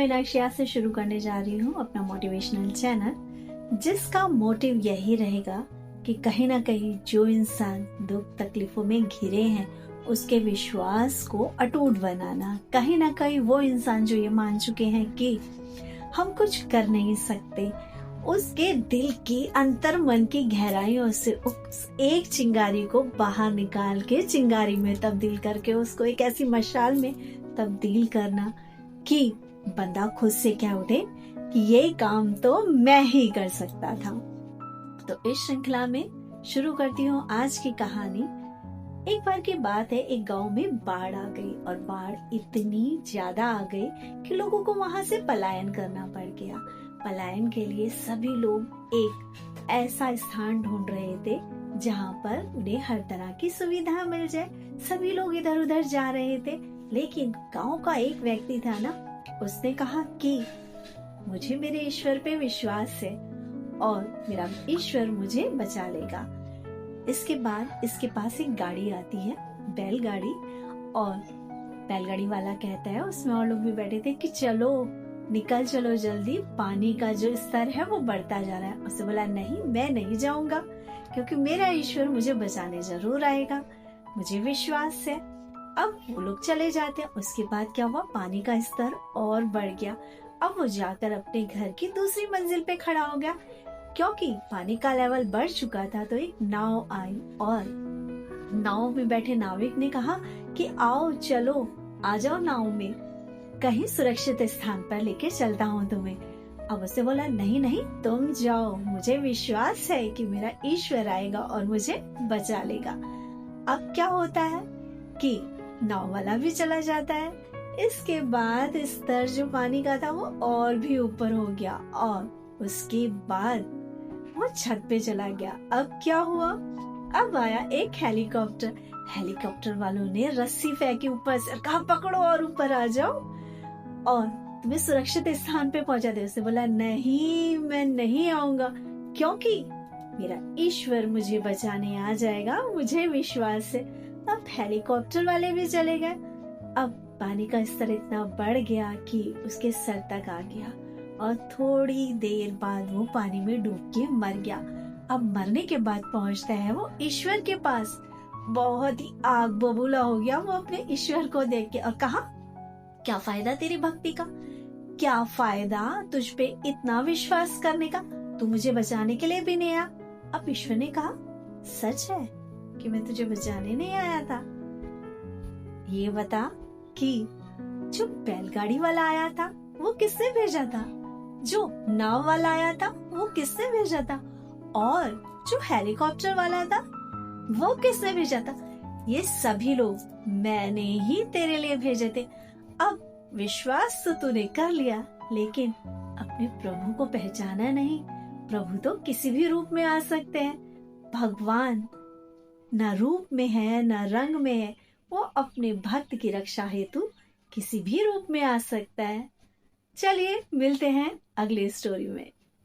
मीनाक्षी आज से शुरू करने जा रही हूँ अपना मोटिवेशनल चैनल, जिसका मोटिव यही रहेगा कि कहीं ना कहीं जो इंसान दुख तकलीफों में घिरे हैं उसके विश्वास को अटूट बनाना। कहीं ना कहीं वो इंसान जो ये मान चुके हैं कि हम कुछ कर नहीं सकते, उसके दिल की अंतर मन की गहराइयों से उस एक चिंगारी को बाहर निकाल के चिंगारी में तब्दील करके उसको एक ऐसी मशाल में तब्दील करना कि बंदा खुद से क्या उठे कि ये काम तो मैं ही कर सकता था। तो इस श्रृंखला में शुरू करती हूँ आज की कहानी। एक बार की बात है, एक गांव में बाढ़ आ गई और बाढ़ इतनी ज्यादा आ गई कि लोगों को वहां से पलायन करना पड़ गया। पलायन के लिए सभी लोग एक ऐसा स्थान ढूंढ रहे थे जहाँ पर उन्हें हर तरह की सुविधा मिल जाए। सभी लोग इधर उधर जा रहे थे, लेकिन गांव का एक व्यक्ति था ना, उसने कहा कि मुझे मेरे ईश्वर पे विश्वास है और मेरा ईश्वर मुझे बचा लेगा। इसके बाद इसके पास एक गाड़ी आती है, बैलगाड़ी, और बैलगाड़ी वाला कहता है, उसमें और लोग भी बैठे थे, कि चलो निकल चलो जल्दी, पानी का जो स्तर है वो बढ़ता जा रहा है। उसने बोला नहीं, मैं नहीं जाऊंगा क्योंकि मेरा ईश्वर मुझे बचाने जरूर आएगा, मुझे विश्वास है। अब वो लोग चले जाते हैं। उसके बाद क्या हुआ, पानी का स्तर और बढ़ गया। अब वो जाकर अपने घर की दूसरी मंजिल पे खड़ा हो गया। क्योंकि पानी का लेवल बढ़ चुका था तो एक नाव आई और नाव में बैठे नाविक ने कहा कि आओ चलो, आ जाओ नाव में, कहीं सुरक्षित स्थान पर लेके चलता हूँ तुम्हें। अब उसने बोला नहीं नहीं, तुम जाओ, मुझे विश्वास है कि मेरा ईश्वर आएगा और मुझे बचा लेगा। अब क्या होता है कि नाव वाला भी चला जाता है। इसके बाद स्तर जो पानी का था वो और भी ऊपर हो गया और उसके बाद वो छत पे चला गया। अब क्या हुआ, अब आया एक हेलीकॉप्टर। हेलीकॉप्टर वालों ने रस्सी फेंकी ऊपर से, कहा पकड़ो और ऊपर आ जाओ और तुम्हें सुरक्षित स्थान पे पहुंचा दे। उसने बोला नहीं, मैं नहीं आऊंगा क्योंकि मेरा ईश्वर मुझे बचाने आ जाएगा, मुझे विश्वास है। अब हेलीकॉप्टर वाले भी चले गए। अब पानी का स्तर इतना बढ़ गया कि उसके सर तक आ गया और थोड़ी देर बाद वो पानी में डूब के मर गया। अब मरने के बाद पहुंचता है वो ईश्वर के पास। बहुत ही आग बबूला हो गया वो अपने ईश्वर को देख के और कहा, क्या फायदा तेरी भक्ति का, क्या फायदा तुझ पे इतना विश्वास करने का, तू मुझे बचाने के लिए भी नहीं आया। अब ईश्वर ने कहा, सच है कि मैं तुझे बचाने नहीं आया था। ये बता कि जो बैलगाड़ी वाला आया था वो किसने भेजा था, जो नाव वाला आया था वो किसने भेजा था, और जो हेलीकॉप्टर वाला था वो किसने भेजा था। ये सभी लोग मैंने ही तेरे लिए भेजे थे। अब विश्वास तो तूने कर लिया, लेकिन अपने प्रभु को पहचाना नहीं। प्रभु तो किसी भी रूप में आ सकते हैं। भगवान न रूप में है न रंग में है, वो अपने भक्त की रक्षा हेतु किसी भी रूप में आ सकता है। चलिए मिलते हैं अगले स्टोरी में।